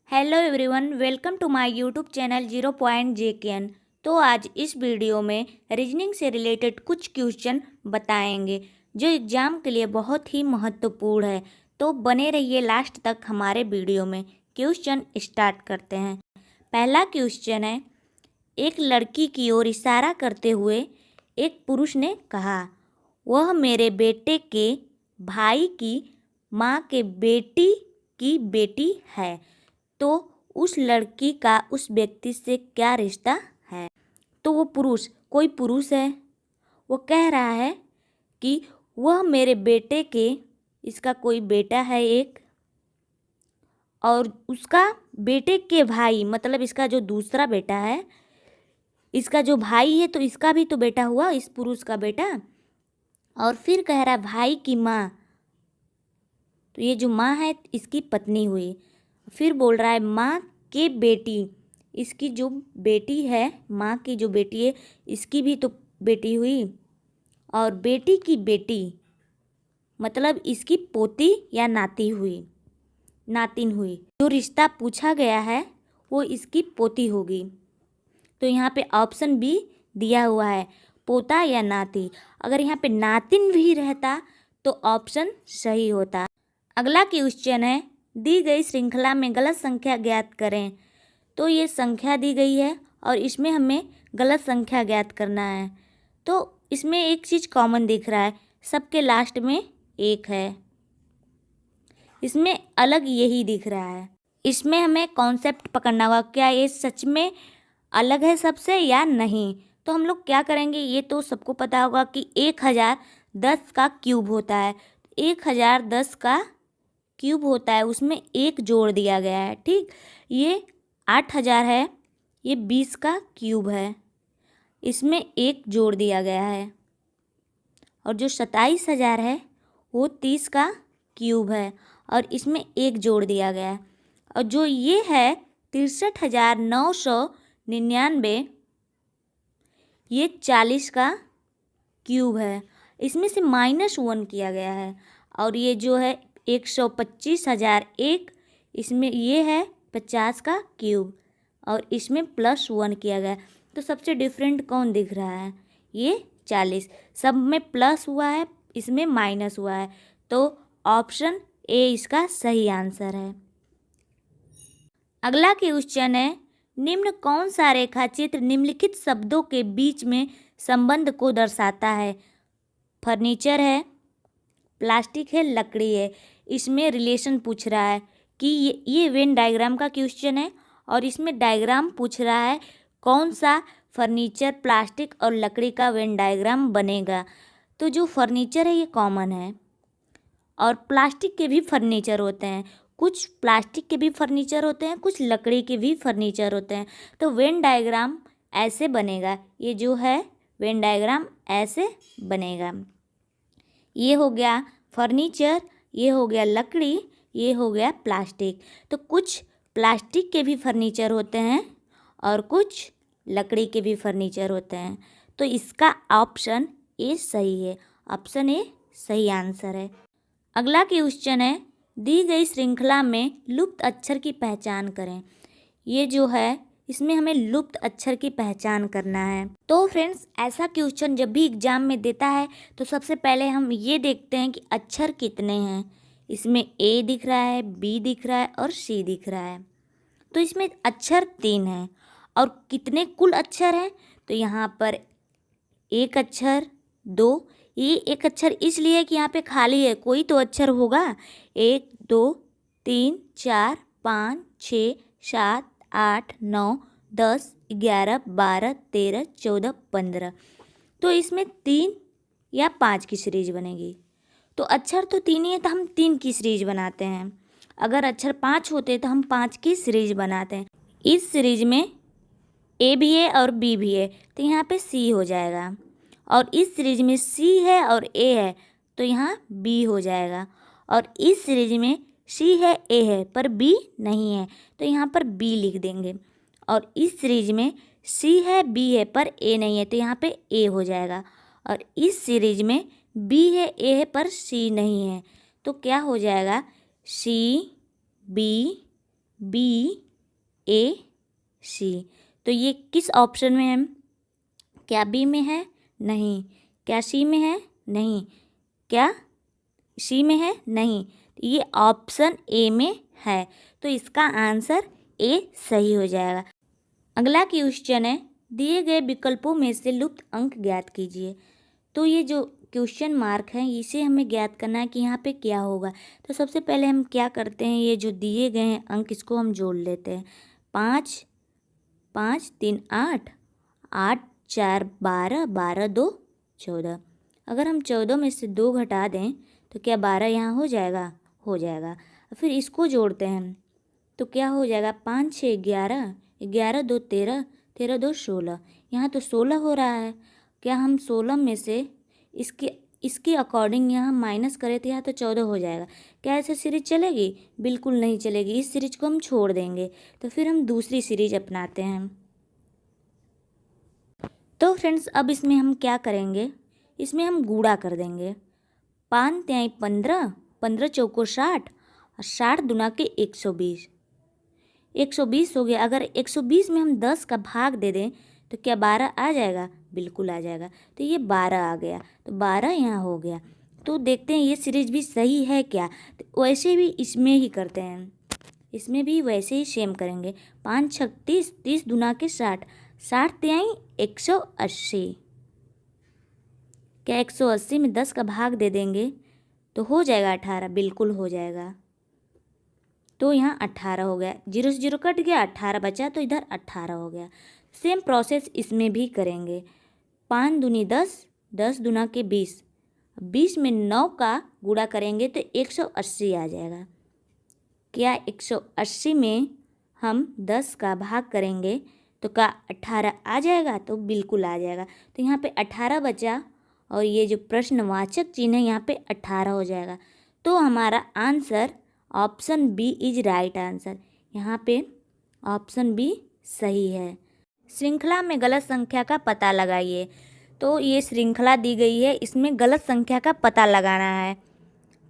Hello everyone, welcome to my YouTube channel 0.jkn। तो आज इस वीडियो में रीजनिंग से रिलेटेड कुछ क्वेश्चन बताएंगे जो एग्ज़ाम के लिए बहुत ही महत्वपूर्ण है। तो बने रहिए लास्ट तक हमारे वीडियो में। क्वेश्चन स्टार्ट करते हैं। पहला क्वेश्चन है, एक लड़की की ओर इशारा करते हुए एक पुरुष ने कहा, वह मेरे बेटे के भाई की माँ के बेटी की बेटी है। तो उस लड़की का उस व्यक्ति से क्या रिश्ता है? तो वो पुरुष, कोई पुरुष है, वो कह रहा है कि वह मेरे बेटे के, इसका कोई बेटा है एक, और उसका बेटे के भाई, मतलब इसका जो दूसरा बेटा है, इसका जो भाई है तो इसका भी तो बेटा हुआ, इस पुरुष का बेटा। और फिर कह रहा है भाई की माँ, तो ये जो माँ है इसकी पत्नी हुई। फिर बोल रहा है माँ के बेटी, इसकी जो बेटी है, माँ की जो बेटी है इसकी भी तो बेटी हुई। और बेटी की बेटी मतलब इसकी पोती या नाती हुई, नातिन हुई। जो रिश्ता पूछा गया है वो इसकी पोती होगी। तो यहाँ पे ऑप्शन बी दिया हुआ है, पोता या नाती। अगर यहाँ पे नातिन भी रहता तो ऑप्शन सही होता। अगला क्वेश्चन है, दी गई श्रृंखला में गलत संख्या ज्ञात करें। तो ये संख्या दी गई है और इसमें हमें गलत संख्या ज्ञात करना है। तो इसमें एक चीज़ कॉमन दिख रहा है, सबके लास्ट में एक है, इसमें अलग यही दिख रहा है। इसमें हमें कॉन्सेप्ट पकड़ना होगा, क्या ये सच में अलग है सबसे या नहीं। तो हम लोग क्या करेंगे, ये तो सबको पता होगा कि 1010 का क्यूब होता है। 1010 का क्यूब होता है, उसमें एक जोड़ दिया गया है। ठीक, ये 8000 है, ये 20 का क्यूब है, इसमें एक जोड़ दिया गया है। और जो 27000 है वो 30 का क्यूब है और इसमें एक जोड़ दिया गया है। और जो ये है 63,999, ये 40 का क्यूब है, इसमें से -1 किया गया है। और ये जो है 125,001, इसमें ये है 50 का क्यूब और इसमें +1 किया गया। तो सबसे डिफरेंट कौन दिख रहा है? ये 40। सब में प्लस हुआ है, इसमें माइनस हुआ है। तो ऑप्शन ए इसका सही आंसर है। अगला क्वेश्चन है, निम्न कौन सा रेखाचित्र निम्नलिखित शब्दों के बीच में संबंध को दर्शाता है? फर्नीचर है, प्लास्टिक है, लकड़ी है। इसमें रिलेशन पूछ रहा है कि ये वेन डायग्राम का क्वेश्चन है और इसमें डायग्राम पूछ रहा है कौन सा फर्नीचर, प्लास्टिक और लकड़ी का वेन डायग्राम बनेगा। तो जो फर्नीचर है ये कॉमन है और प्लास्टिक के भी फर्नीचर होते हैं, कुछ प्लास्टिक के भी फर्नीचर होते हैं, कुछ लकड़ी के भी फर्नीचर होते हैं। तो वेन डायग्राम ऐसे बनेगा, ये जो है वेन डायग्राम ऐसे बनेगा। ये हो गया फर्नीचर, ये हो गया लकड़ी, ये हो गया प्लास्टिक। तो कुछ प्लास्टिक के भी फर्नीचर होते हैं और कुछ लकड़ी के भी फर्नीचर होते हैं। तो इसका ऑप्शन ए सही है, ऑप्शन ए सही आंसर है। अगला क्वेश्चन है, दी गई श्रृंखला में लुप्त अक्षर की पहचान करें। ये जो है इसमें हमें लुप्त अक्षर की पहचान करना है। तो फ्रेंड्स, ऐसा क्वेश्चन जब भी एग्जाम में देता है तो सबसे पहले हम ये देखते हैं कि अक्षर कितने हैं। इसमें ए दिख रहा है, बी दिख रहा है और सी दिख रहा है। तो इसमें अक्षर 3 हैं और कितने कुल अक्षर हैं? तो यहाँ पर एक अक्षर, 2, ये एक अक्षर इसलिए कि यहाँ पे खाली है, कोई तो अक्षर होगा। 1 2 3 4 5 6 7 8 9 10 11 12 13 14 15। तो इसमें 3 या 5 की सीरीज बनेगी। तो अक्षर तो 3 ही है तो हम 3 की सीरीज बनाते हैं। अगर अक्षर 5 होते तो हम 5 की सीरीज बनाते हैं। इस सीरीज में ए भी है और बी भी है तो यहाँ पे सी हो जाएगा। और इस सीरीज में सी है और ए है तो यहाँ बी हो जाएगा। और इस सीरीज में सी है, ए है पर बी नहीं है तो यहाँ पर बी लिख देंगे। और इस सीरीज में सी है, बी है पर ए नहीं है तो यहाँ पे ए हो जाएगा। और इस सीरीज में बी है, ए है पर सी नहीं है तो क्या हो जाएगा? सी, बी, B A C। तो ये किस ऑप्शन में है? क्या बी में है? नहीं। क्या सी में है? नहीं। क्या सी में है? नहीं। ये ऑप्शन ए में है, तो इसका आंसर ए सही हो जाएगा। अगला क्वेश्चन है, दिए गए विकल्पों में से लुप्त अंक ज्ञात कीजिए। तो ये जो क्वेश्चन मार्क है इसे हमें ज्ञात करना है कि यहाँ पे क्या होगा। तो सबसे पहले हम क्या करते हैं, ये जो दिए गए हैं अंक इसको हम जोड़ लेते हैं। 5 5 3 8 8 4 12 12 2 14। अगर हम 14 में से 2 घटा दें तो क्या 12 यहाँ हो जाएगा? हो जाएगा। फिर इसको जोड़ते हैं तो क्या हो जाएगा? 5 6 11 11 2 13 13 2 16। यहाँ तो 16 हो रहा है। क्या हम 16 में से इसके अकॉर्डिंग यहाँ माइनस करें तो यहाँ तो 14 हो जाएगा। क्या ऐसे सीरीज चलेगी? बिल्कुल नहीं चलेगी। इस सीरीज को हम छोड़ देंगे। तो फिर हम दूसरी सीरीज अपनाते हैं। तो फ्रेंड्स अब इसमें हम क्या करेंगे, इसमें हम गुणा कर देंगे। 5 तिहाई 15 15 चौको 60 और 60 दुना के 120 120 हो गया। अगर 120 में हम 10 का भाग दे दें तो क्या 12 आ जाएगा? बिल्कुल आ जाएगा। तो ये 12 आ गया, तो 12 यहाँ हो गया। तो देखते हैं ये सीरीज भी सही है क्या। तो वैसे भी इसमें ही करते हैं, इसमें भी वैसे ही सेम करेंगे। 5 6 30 30 दुना के 60 60 तिहाई 180। क्या 180 में 10 का भाग दे देंगे तो हो जाएगा 18? बिल्कुल हो जाएगा। तो यहाँ 18 हो गया, 0 से 0 कट गया, 18 बचा, तो इधर 18 हो गया। सेम प्रोसेस इसमें भी करेंगे। 5 दूनी 10 10 दुना के 20 20 में 9 का गुणा करेंगे तो 180 आ जाएगा। क्या 180 में हम 10 का भाग करेंगे तो क्या 18 आ जाएगा? तो बिल्कुल आ जाएगा। तो यहाँ पे 18 बचा और ये जो प्रश्नवाचक चिन्ह है यहाँ पे 18 हो जाएगा। तो हमारा answer option B is right answer. यहाँ पे ऑप्शन बी सही है। श्रृंखला में गलत संख्या का पता लगाइए। तो ये श्रृंखला दी गई है, इसमें गलत संख्या का पता लगाना है।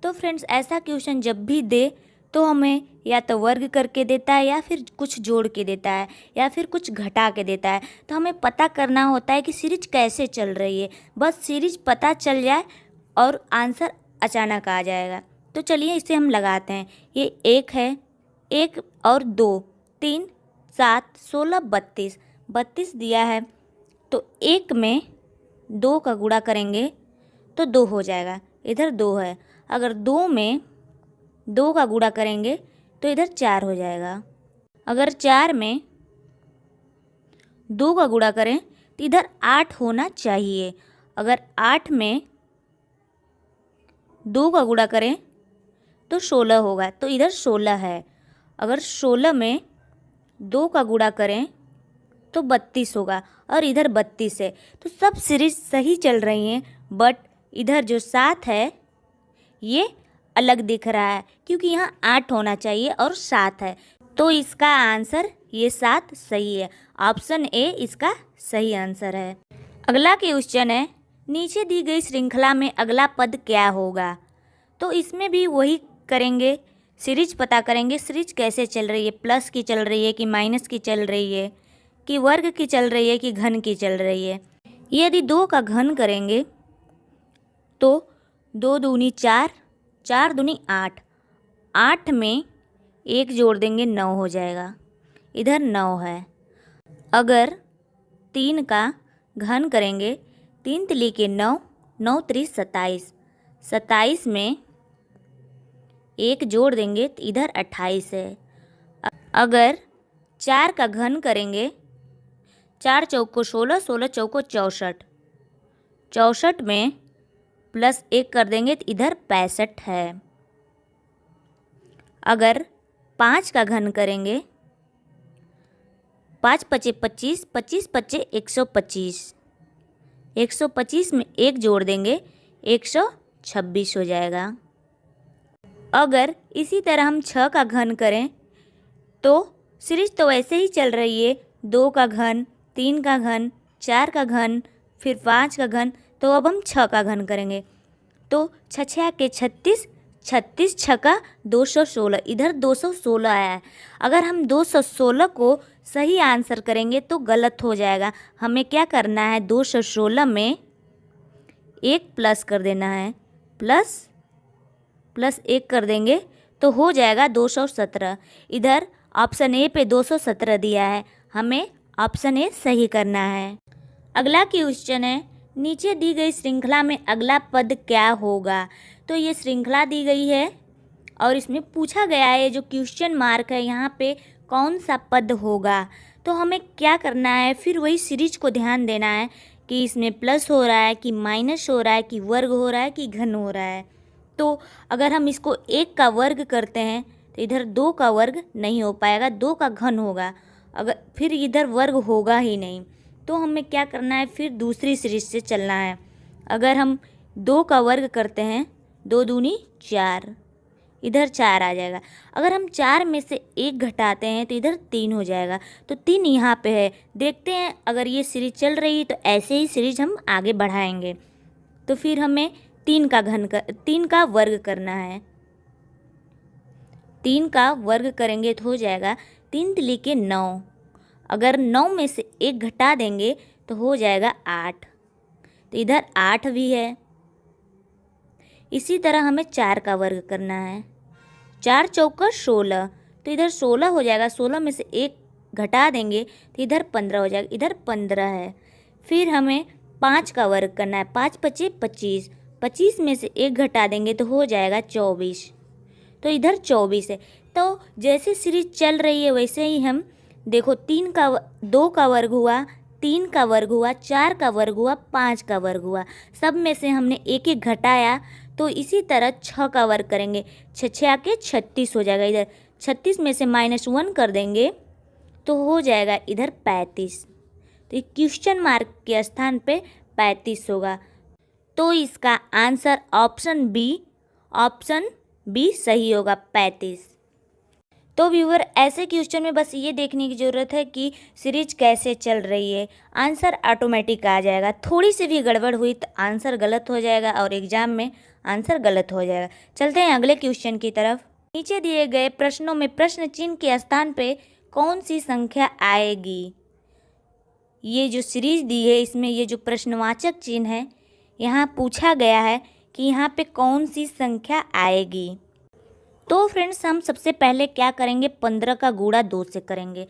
तो फ्रेंड्स ऐसा क्वेश्चन जब भी दे तो हमें या तो वर्ग करके देता है या फिर कुछ जोड़ के देता है या फिर कुछ घटा के देता है। तो हमें पता करना होता है कि सीरीज कैसे चल रही है। बस सीरीज पता चल जाए और आंसर अचानक आ जाएगा। तो चलिए इसे हम लगाते हैं। ये 1 है, 1 और 2 3 7 16 32 32 दिया है। तो 1 में 2 का गुणा करेंगे तो 2 हो जाएगा, इधर 2 है। अगर 2 में 2 का गुणा करेंगे तो इधर 4 हो जाएगा। अगर 4 में 2 का गुणा करें तो इधर 8 होना चाहिए। अगर 8 में 2 का गुणा करें तो 16 होगा, तो इधर 16 है। अगर 16 में 2 का गुणा करें तो 32 होगा और इधर 32 है। तो सब सीरीज सही चल रही हैं, बट इधर जो 7 है ये अलग दिख रहा है क्योंकि यहाँ 8 होना चाहिए और 7 है। तो इसका आंसर ये 7 सही है। ऑप्शन ए इसका सही आंसर है। अगला क्वेश्चन है, नीचे दी गई श्रृंखला में अगला पद क्या होगा। तो इसमें भी वही करेंगे, सीरीज पता करेंगे। सीरीज कैसे चल रही है, प्लस की चल रही है कि माइनस की चल रही है कि वर्ग की चल रही है कि घन की चल रही है। यदि 2 का घन करेंगे तो 2 दूनी 4 4 दूनी 8 8 में 1 जोड़ देंगे 9 हो जाएगा, इधर 9 है। अगर 3 का घन करेंगे 3 तिली के 9 9 3 27 27 में 1 जोड़ देंगे तो इधर 28 है। अगर 4 का घन करेंगे 4 चौको 16 16 चौको 64 64 में प्लस 1 कर देंगे तो इधर 65 है। अगर 5 का घन करेंगे 5 पचे 25 25 पचे 125 125 में 1 जोड़ देंगे 126 हो जाएगा। अगर इसी तरह हम 6 का घन करें तो सीरीज तो वैसे ही चल रही है, 2 का घन 3 का घन 4 का घन फिर 5 का घन। तो अब हम 6 का घन करेंगे तो 6 6 के 36 36 छक्का 216, इधर 216 आया है। अगर हम 216 को सही आंसर करेंगे तो गलत हो जाएगा। हमें क्या करना है, 216 में एक प्लस कर देना है, प्लस एक कर देंगे तो हो जाएगा 217। इधर ऑप्शन ए पे 217 दिया है, हमें ऑप्शन ए सही करना है। अगला क्वेश्चन है, नीचे दी गई श्रृंखला में अगला पद क्या होगा। तो ये श्रृंखला दी गई है और इसमें पूछा गया है, जो क्वेश्चन मार्क है यहाँ पे कौन सा पद होगा। तो हमें क्या करना है, फिर वही सीरीज को ध्यान देना है कि इसमें प्लस हो रहा है कि माइनस हो रहा है कि वर्ग हो रहा है कि घन हो रहा है। तो अगर हम इसको 1 का वर्ग करते हैं तो इधर 2 का वर्ग नहीं हो पाएगा, 2 का घन होगा, अगर फिर इधर वर्ग होगा ही नहीं। तो हमें क्या करना है, फिर दूसरी सीरीज से चलना है। अगर हम 2 का वर्ग करते हैं, 2 दूनी 4, इधर 4 आ जाएगा। अगर हम 4 में से 1 घटाते हैं तो इधर 3 हो जाएगा, तो 3 यहाँ पे है। देखते हैं अगर ये सीरीज चल रही है तो ऐसे ही सीरीज हम आगे बढ़ाएंगे। तो फिर हमें 3 का वर्ग करना है। 3 का वर्ग करेंगे तो हो जाएगा 3 तिली के 9। अगर 9 में से 1 घटा देंगे तो हो जाएगा 8, तो इधर 8 भी है। इसी तरह हमें 4 का वर्ग करना है। 4 चौका 16, तो इधर 16 हो जाएगा। 16 में से 1 घटा देंगे तो इधर 15 हो जाएगा, इधर 15 है। फिर हमें 5 का वर्ग करना है। 5 पचे 25, 25 में से 1 घटा देंगे तो हो जाएगा 24, तो इधर 24 है। तो जैसे सीरीज चल रही है वैसे ही हम देखो 2 का वर्ग हुआ, 3 का वर्ग हुआ, 4 का वर्ग हुआ, 5 का वर्ग हुआ, सब में से हमने एक एक घटाया। तो इसी तरह 6 का वर्ग करेंगे, 6 के 36 हो जाएगा। इधर 36 में से -1 कर देंगे तो हो जाएगा इधर 35। तो क्वेश्चन मार्क के स्थान पे 35 होगा। तो इसका आंसर ऑप्शन बी सही होगा, 35। तो व्यूअर, ऐसे क्वेश्चन में बस ये देखने की ज़रूरत है कि सीरीज कैसे चल रही है, आंसर ऑटोमेटिक आ जाएगा। थोड़ी सी भी गड़बड़ हुई तो आंसर गलत हो जाएगा और एग्ज़ाम में आंसर गलत हो जाएगा। चलते हैं अगले क्वेश्चन की तरफ। नीचे दिए गए प्रश्नों में प्रश्न चिन्ह के स्थान पे कौन सी संख्या आएगी। ये जो सीरीज दी है इसमें ये जो प्रश्नवाचक चिन्ह है, यहाँ पूछा गया है कि यहाँ पे कौन सी संख्या आएगी। तो फ्रेंड्स, हम सबसे पहले क्या करेंगे, 15 का गुणा 2 से करेंगे।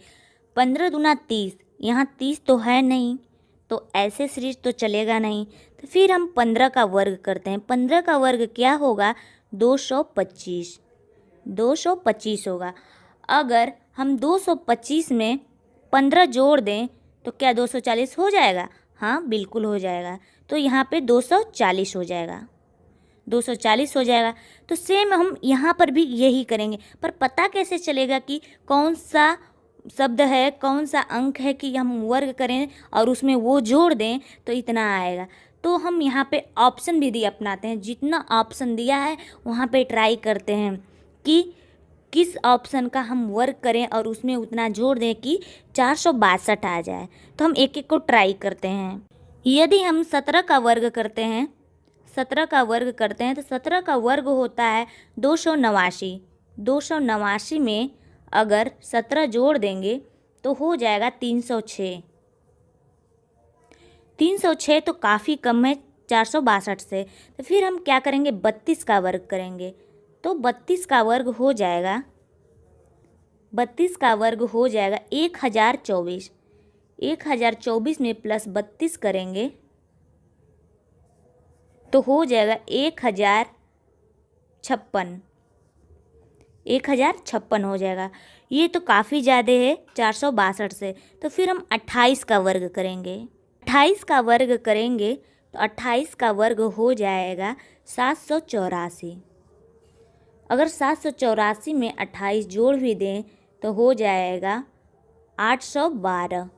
15 दूना 30, यहाँ 30 तो है नहीं, तो ऐसे सीरीज तो चलेगा नहीं। तो फिर हम 15 का वर्ग करते हैं। 15 का वर्ग क्या होगा, 225, 225 होगा। अगर हम 225 में 15 जोड़ दें तो क्या 240 हो जाएगा? हाँ, बिल्कुल हो जाएगा। तो यहाँ पे 240 हो जाएगा, 240 हो जाएगा। तो सेम हम यहाँ पर भी यही करेंगे, पर पता कैसे चलेगा कि कौन सा शब्द है, कौन सा अंक है कि हम वर्ग करें और उसमें वो जोड़ दें तो इतना आएगा। तो हम यहाँ पे ऑप्शन विधि अपनाते हैं। जितना ऑप्शन दिया है वहाँ पे ट्राई करते हैं कि किस ऑप्शन का हम वर्ग करें और उसमें उतना जोड़ दें कि 462 आ जाए। तो हम एक एक को ट्राई करते हैं। यदि हम 17 का वर्ग करते हैं, 17 का वर्ग करते हैं तो 17 का वर्ग होता है 289। 289 में अगर 17 जोड़ देंगे तो हो जाएगा 306। 306 तो काफ़ी कम है 462 से। तो फिर हम क्या करेंगे, 32 का वर्ग करेंगे। तो 32 का वर्ग हो जाएगा, 32 का वर्ग हो जाएगा 1024। 1024 में प्लस 32 करेंगे तो हो जाएगा 1056। 1056 हो जाएगा। ये तो काफ़ी ज़्यादा है 462 से। तो फिर हम 28 का वर्ग करेंगे। 28 का वर्ग करेंगे तो 28 का वर्ग हो जाएगा 784। अगर 784 में 28 जोड़ भी दें तो हो जाएगा 812।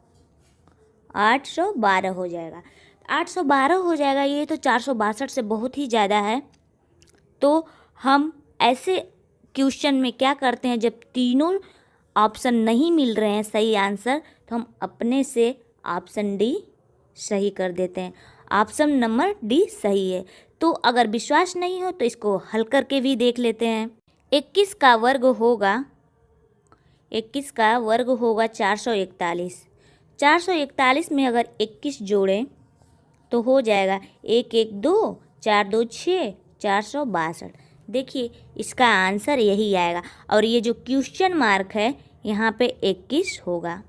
812 हो जाएगा, 812 हो जाएगा। ये तो 462 से बहुत ही ज़्यादा है। तो हम ऐसे क्वेश्चन में क्या करते हैं, जब तीनों ऑप्शन नहीं मिल रहे हैं सही आंसर, तो हम अपने से ऑप्शन डी सही कर देते हैं। ऑप्शन नंबर डी सही है। तो अगर विश्वास नहीं हो तो इसको हल करके भी देख लेते हैं। 21 का वर्ग होगा 441। 441 में अगर 21 जोड़ें तो हो जाएगा 1 1 2 4 2 6 462। देखिए इसका आंसर यही आएगा और ये जो क्वेश्चन मार्क है यहाँ पे 21 होगा।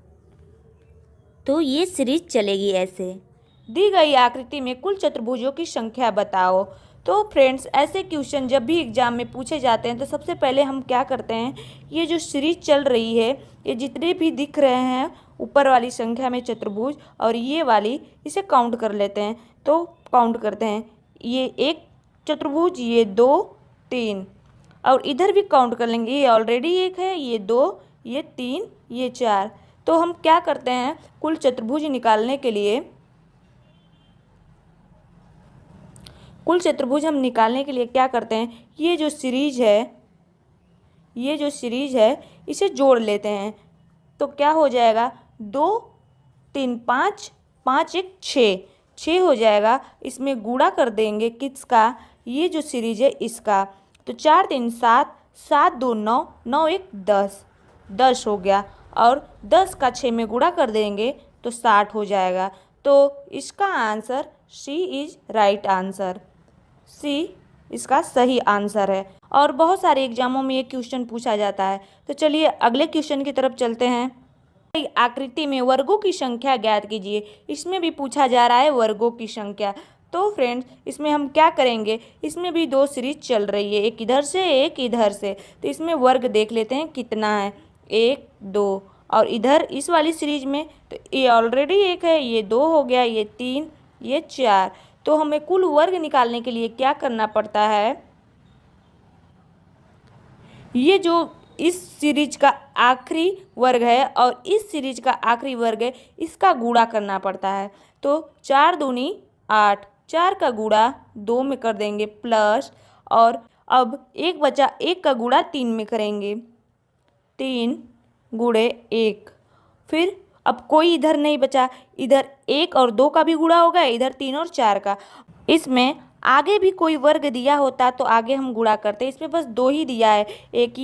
तो ये सीरीज चलेगी ऐसे। दी गई आकृति में कुल चतुर्भुजों की संख्या बताओ। तो फ्रेंड्स, ऐसे क्वेश्चन जब भी एग्जाम में पूछे जाते हैं तो सबसे पहले हम क्या करते हैं, ये जो सीरीज चल रही है, ये जितने भी दिख रहे हैं ऊपर वाली संख्या में चतुर्भुज और ये वाली, इसे काउंट कर लेते हैं। तो काउंट करते हैं, ये एक चतुर्भुज, ये 2 3, और इधर भी काउंट कर लेंगे, ये ऑलरेडी एक है, ये 2, ये 3, ये 4। तो हम क्या करते हैं, कुल चतुर्भुज निकालने के लिए क्या करते हैं, ये जो सीरीज है इसे जोड़ लेते हैं। तो क्या हो जाएगा, 2 3 5 5 1 6 हो जाएगा। इसमें गुणा कर देंगे किसका, ये जो सीरीज है इसका। तो 4 3 7 7 2 9 9 1 10 हो गया, और 10 का 6 में गुणा कर देंगे तो 60 हो जाएगा। तो इसका answer C is right answer, C इसका सही आंसर है। और बहुत सारे एग्जामों में ये क्वेश्चन पूछा जाता है। तो चलिए अगले क्वेश्चन की तरफ चलते हैं। आकृति में वर्गों की संख्या ज्ञात कीजिए। इसमें भी पूछा जा रहा है वर्गों की संख्या। तो फ्रेंड्स, इसमें हम क्या करेंगे, इसमें भी 2 सीरीज चल रही है, एक इधर से एक इधर से। तो इसमें वर्ग देख लेते हैं कितना है, 1 2, और इधर इस वाली सीरीज में तो ये ऑलरेडी एक है, ये 2 हो गया, ये 3, ये 4। तो हमें कुल वर्ग निकालने के लिए क्या करना पड़ता है, ये जो इस सीरीज का आखिरी वर्ग है और इस सीरीज का आखिरी वर्ग है, इसका गुणा करना पड़ता है। तो 4 दूनी 8, 4 का गुणा 2 में कर देंगे प्लस, और अब 1 बचा, 1 का गुणा 3 में करेंगे, 3 गुणे 1। फिर अब कोई इधर नहीं बचा, इधर 1 और 2 का भी गुणा होगा, इधर 3 और 4 का। इसमें आगे भी कोई वर्ग दिया होता तो आगे हम गुणा करते, इसमें बस 2 ही दिया है, एक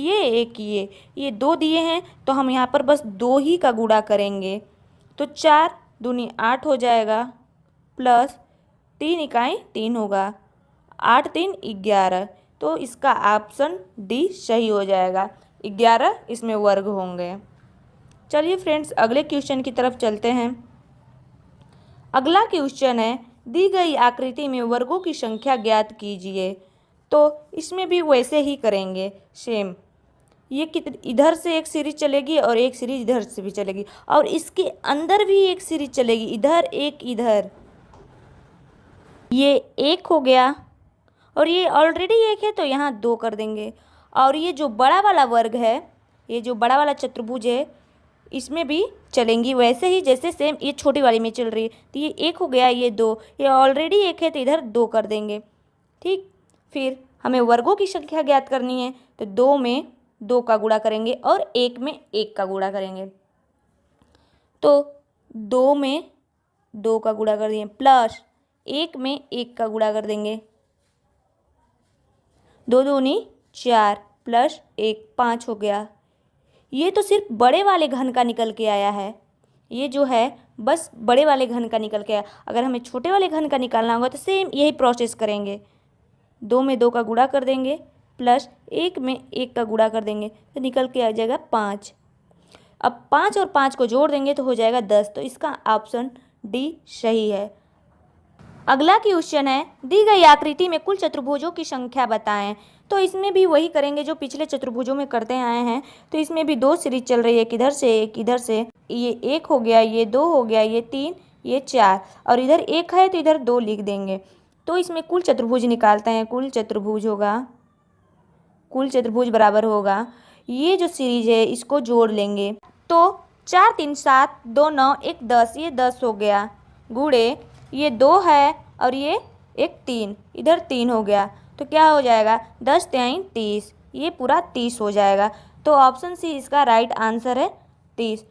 ये 2 दिए हैं, तो हम यहाँ पर बस 2 ही का गुणा करेंगे। तो 4 दूनी 8 हो जाएगा, प्लस 3 इकाई 3 होगा, 8 3 11। तो इसका ऑप्शन डी सही हो जाएगा, 11 इसमें वर्ग होंगे। चलिए फ्रेंड्स अगले क्वेश्चन की तरफ चलते हैं। अगला क्वेश्चन है, दी गई आकृति में वर्गों की संख्या ज्ञात कीजिए। तो इसमें भी वैसे ही करेंगे सेम, ये कितनी, इधर से एक सीरीज चलेगी और एक सीरीज इधर से भी चलेगी, और इसके अंदर भी एक सीरीज चलेगी, इधर एक इधर। ये 1 हो गया और ये ऑलरेडी 1 है तो यहाँ 2 कर देंगे। और ये जो बड़ा वाला वर्ग है, ये जो बड़ा वाला चतुर्भुज है, इसमें भी चलेंगी वैसे ही जैसे सेम ये छोटी वाली में चल रही है। तो ये 1 हो गया, ये 2, ये ऑलरेडी 1 है तो इधर 2 कर देंगे। ठीक, फिर हमें वर्गों की संख्या ज्ञात करनी है, तो 2 में 2 का गुणा करेंगे और 1 में 1 का गुणा करेंगे। तो 2 में 2 का गुणा कर दिए, प्लस 1 में 1 का गुणा कर देंगे, 2 दूनी 4 प्लस 1 5 हो गया। ये तो सिर्फ बड़े वाले घन का निकल के आया है, ये जो है बस बड़े वाले घन का निकल के आया। अगर हमें छोटे वाले घन का निकालना होगा तो सेम यही प्रोसेस करेंगे, 2 में 2 का गुणा कर देंगे, प्लस 1 में 1 का गुणा कर देंगे, तो निकल के आ जाएगा 5। अब 5 और 5 को जोड़ देंगे तो हो जाएगा 10। तो इसका ऑप्शन डी सही है। अगला क्वेश्चन है, दी गई आकृति में कुल चतुर्भुजों की संख्या बताएं। तो इसमें भी वही करेंगे जो पिछले चतुर्भुजों में करते आए हैं। तो इसमें भी 2 सीरीज चल रही है, एक इधर से एक इधर से। ये 1 हो गया, ये 2 हो गया, ये 3, ये 4, और इधर 1 है तो इधर 2 लिख देंगे। तो इसमें कुल चतुर्भुज निकालते हैं। कुल चतुर्भुज बराबर होगा, ये जो सीरीज है इसको जोड़ लेंगे। तो 4 3 7 2 9 1 10, ये 10 हो गया, गुणे ये 2 है और ये एक 3, इधर 3 हो गया। तो क्या हो जाएगा, 10 3 30, ये पूरा 30 हो जाएगा। तो ऑप्शन सी इसका राइट आंसर है 30।